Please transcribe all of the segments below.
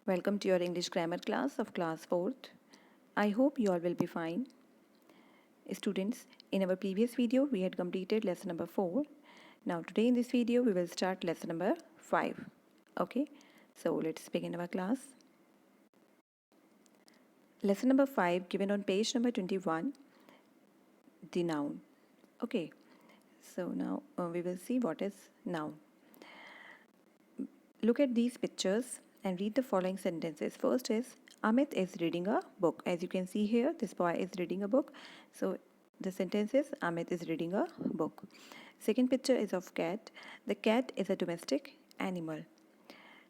Welcome to your English grammar class of class 4th. I hope you all will be fine. Students, in our previous video we had completed lesson number 4. Now today in this video we will start lesson number 5. Okay, so let's begin our class. Lesson number 5 given on page number 21, the noun. Okay, so now we will see what is noun. Look at these pictures and read the following sentences. First is Amit is reading a book. As you can see here, this boy is reading a book. So the sentence is Amit is reading a book. Second picture is of cat. The cat is a domestic animal.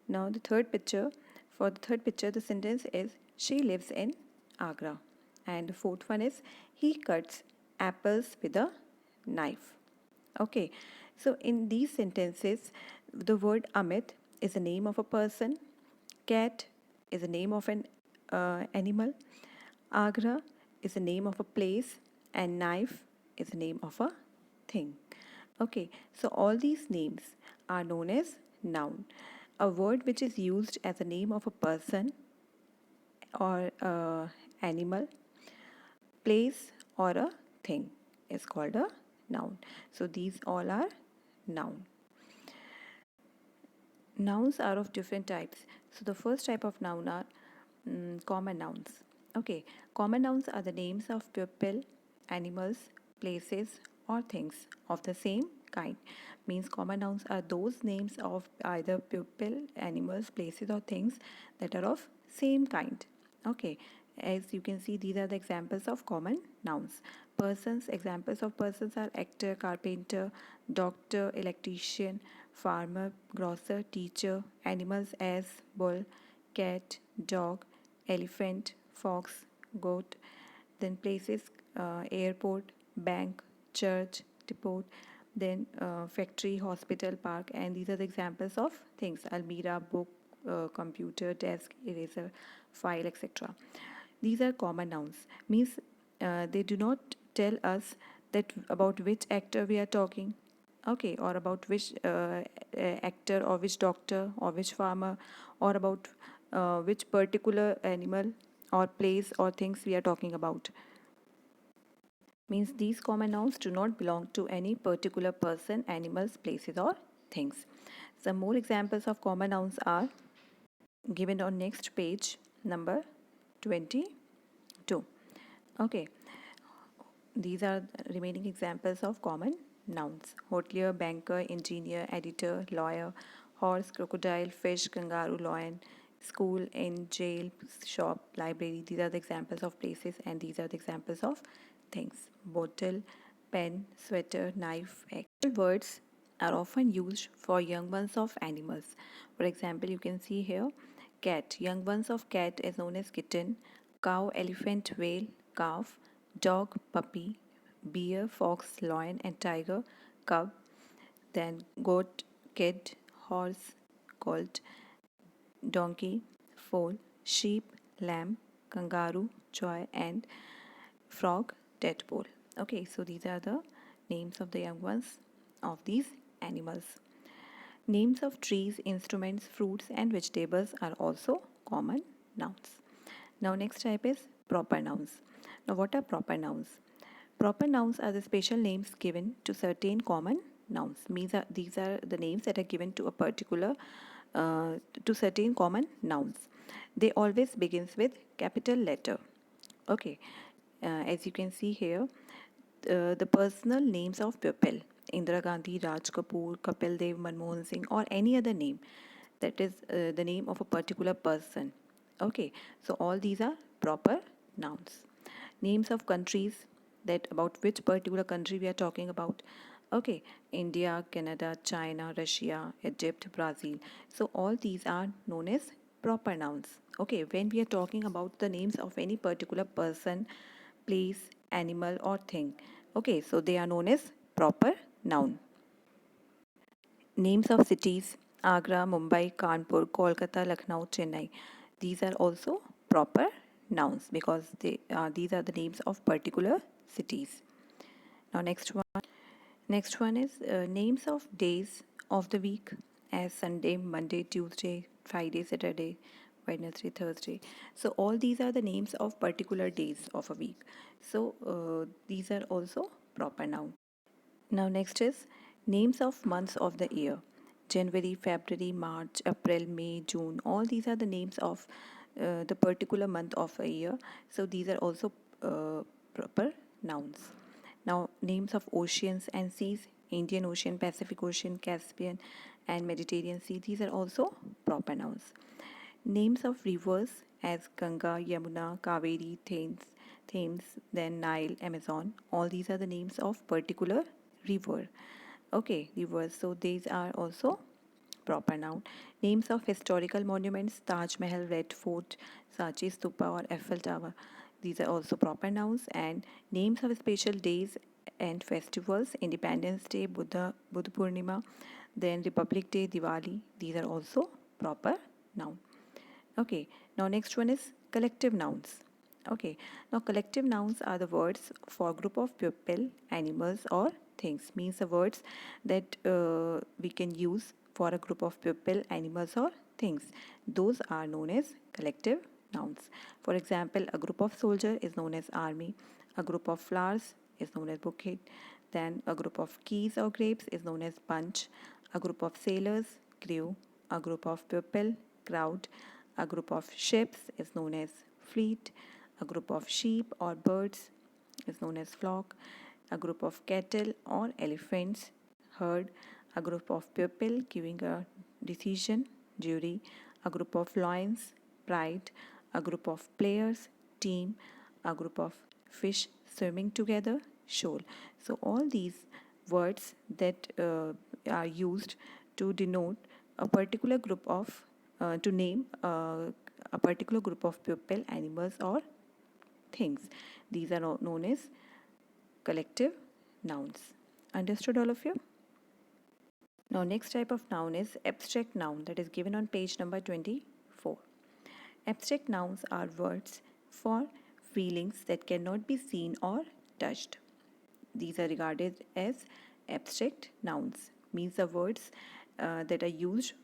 Now the third picture, for the third picture, the sentence is she lives in Agra. And the fourth one is he cuts apples with a knife. Okay, so in these sentences, the word Amit is the name of a person, cat is the name of an animal, Agra is the name of a place, and knife is the name of a thing. Okay, so all these names are known as noun. A word which is used as a name of a person or animal, place, or a thing is called a noun. So these all are noun. Nouns are of different types. So the first type of noun are common nouns. Okay, common nouns are the names of people, animals, places, or things of the same kind. Means common nouns are those names of either people, animals, places, or things that are of same kind. Okay, as you can see, these are the examples of common nouns. Persons, examples of persons are actor, carpenter, doctor, electrician, farmer, grocer, teacher. Animals as bull, cat, dog, elephant, fox, goat. Then places, airport, bank, church, depot. Then factory, hospital, park. And these are the examples of things: almirah, book, computer, desk, eraser, file, etc. These are common nouns. Means they do not tell us that about which actor we are talking. Okay, or about which actor or which doctor or which farmer, or about which particular animal or place or things we are talking about. Means these common nouns do not belong to any particular person, animals, places, or things. Some more examples of common nouns are given on next page, number 22. Okay, these are remaining examples of common nouns: hotelier, banker, engineer, editor, lawyer, horse, crocodile, fish, kangaroo, lion, school, inn, jail, shop, library. These are the examples of places, and these are the examples of things: bottle, pen, sweater, knife. Actual words are often used for young ones of animals. For example, you can see here cat. Young ones of cat is known as kitten, cow, elephant, whale, calf, dog, puppy, bear, fox, lion, and tiger, cub. Then goat, kid, horse, colt, donkey, foal, sheep, lamb, kangaroo, joy, and frog, tadpole. Okay, so these are the names of the young ones of these animals. Names of trees, instruments, fruits, and vegetables are also common nouns. Now, next type is proper nouns. Now, what are proper nouns? Proper nouns are the special names given to certain common nouns. These are the names that are given to a particular to certain common nouns. They always begins with capital letter. Okay, as you can see here, the personal names of people: Indira Gandhi, Raj Kapoor, Kapil Dev, Manmohan Singh, or any other name that is the name of a particular person. Okay, so all these are proper nouns. Names of countries, that about which particular country we are talking about. Okay, India, Canada, China, Russia, Egypt, Brazil. So all these are known as proper nouns. Okay, when we are talking about the names of any particular person, place, animal, or thing. Okay, so they are known as proper noun. Names of cities: Agra, Mumbai, Kanpur, Kolkata, Lucknow, Chennai. These are also proper nouns because these are the names of particular cities. Now next one is names of days of the week, as Sunday, Monday, Tuesday, Friday, Saturday, Wednesday, Thursday. So all these are the names of particular days of a week. So these are also proper noun. Now next is names of months of the year. January, February, March, April, May, June. All these are the names of the particular month of a year. So these are also proper nouns. Now names of oceans and seas. Indian Ocean, Pacific Ocean, Caspian and Mediterranean Sea. These are also proper nouns. Names of rivers as Ganga, Yamuna, Kaveri, Thames, then Nile, Amazon. All these are the names of particular river. Okay, rivers. So these are also proper noun. Names of historical monuments: Taj Mahal, Red Fort, Sachi Stupa or Eiffel Tower. These are also proper nouns. And names of special days and festivals: Independence Day, Buddha Purnima, then Republic Day, Diwali. These are also proper noun. Okay, now next one is collective nouns. Okay, now collective nouns are the words for a group of people, animals, or things. Means the words that we can use for a group of people, animals, or things. Those are known as collective nouns. For example, a group of soldiers is known as army. A group of flowers is known as bouquet. Then a group of keys or grapes is known as bunch. A group of sailors, crew. A group of people, crowd. A group of ships is known as fleet. A group of sheep or birds is known as flock. A group of cattle or elephants, herd. A group of people giving a decision, jury. A group of lions, pride. A group of players, team. A group of fish swimming together, shoal. So all these words that are used to denote a particular group of to name a particular group of people, animals, or things. These are known as collective nouns. Understood, all of you? Now, next type of noun is abstract noun, that is given on page number 24. Abstract nouns are words for feelings that cannot be seen or touched. These are regarded as abstract nouns, means the words that are used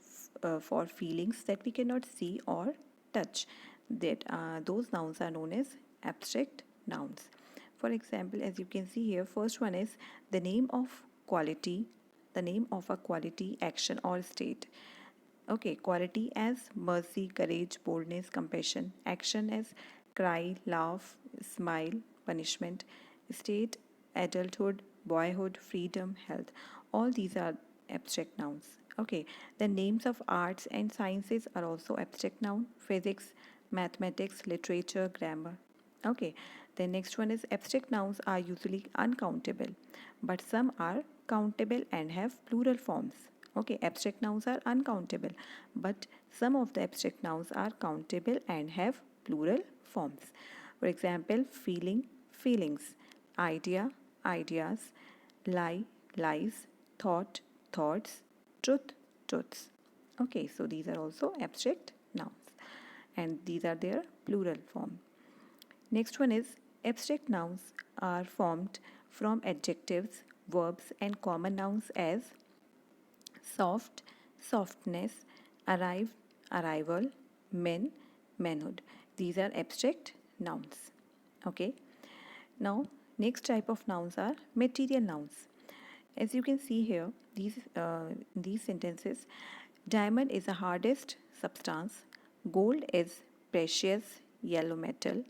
for feelings that we cannot see or touch. That those nouns are known as abstract nouns. For example, as you can see here, first one is the name of quality, the name of a quality, action, or state. Okay, quality as mercy, courage, boldness, compassion. Action as cry, laugh, smile, punishment. State, adulthood, boyhood, freedom, health. All these are abstract nouns. Okay, the names of arts and sciences are also abstract noun. Physics, mathematics, literature, grammar. Okay, the next one is abstract nouns are usually uncountable, but some are countable and have plural forms. Okay, abstract nouns are uncountable, but some of the abstract nouns are countable and have plural forms. For example, feeling, feelings, idea, ideas, lie, lies, thought, thoughts, truth, truths. Okay, so these are also abstract nouns and these are their plural form. Next one is abstract nouns are formed from adjectives, verbs, and common nouns as soft, softness, arrive, arrival, men, manhood. These are abstract nouns. Okay. Now, next type of nouns are material nouns. As you can see here, these sentences, diamond is the hardest substance, gold is precious yellow metal,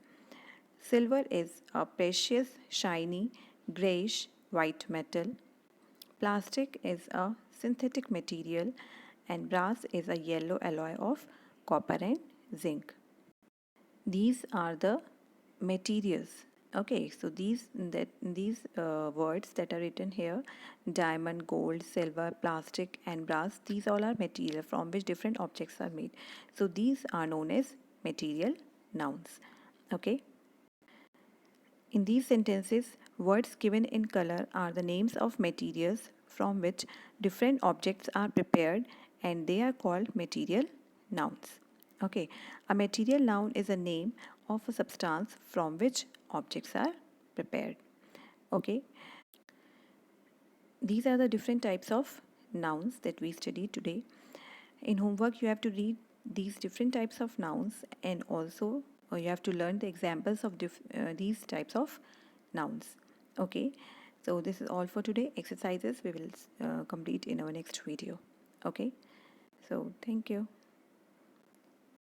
silver is a precious shiny grayish white metal, plastic is a synthetic material, and brass is a yellow alloy of copper and zinc. These are the materials. Okay, so these words that are written here, diamond, gold, silver, plastic, and brass, these all are material from which different objects are made. So these are known as material nouns. Okay. In these sentences, words given in color are the names of materials from which different objects are prepared and they are called material nouns. Okay, a material noun is a name of a substance from which objects are prepared. Okay, these are the different types of nouns that we studied today. In homework, you have to read these different types of nouns, and also you have to learn the examples of these types of nouns. Okay, so this is all for today. Exercises we will complete in our next video. Okay, so thank you.